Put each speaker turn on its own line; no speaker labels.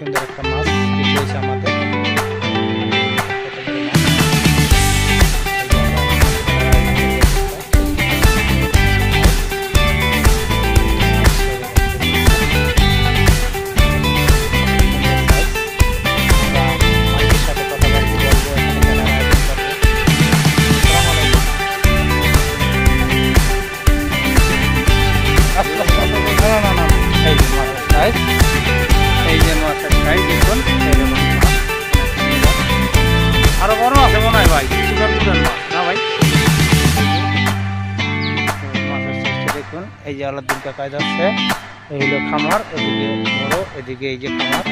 সুন্দর একটা মাছ বিক্রি হয়েছে আমাদের। এই যে মাছের সাইজ দেখুন, আরো বড় আছে মনে হয় ভাই, না ভাই মাছের সাইজটা দেখুন। এই যে আলাদিন কাকা যাচ্ছে, এই হলো খামার, ওদিকে বড়, এদিকে এই যে খামার।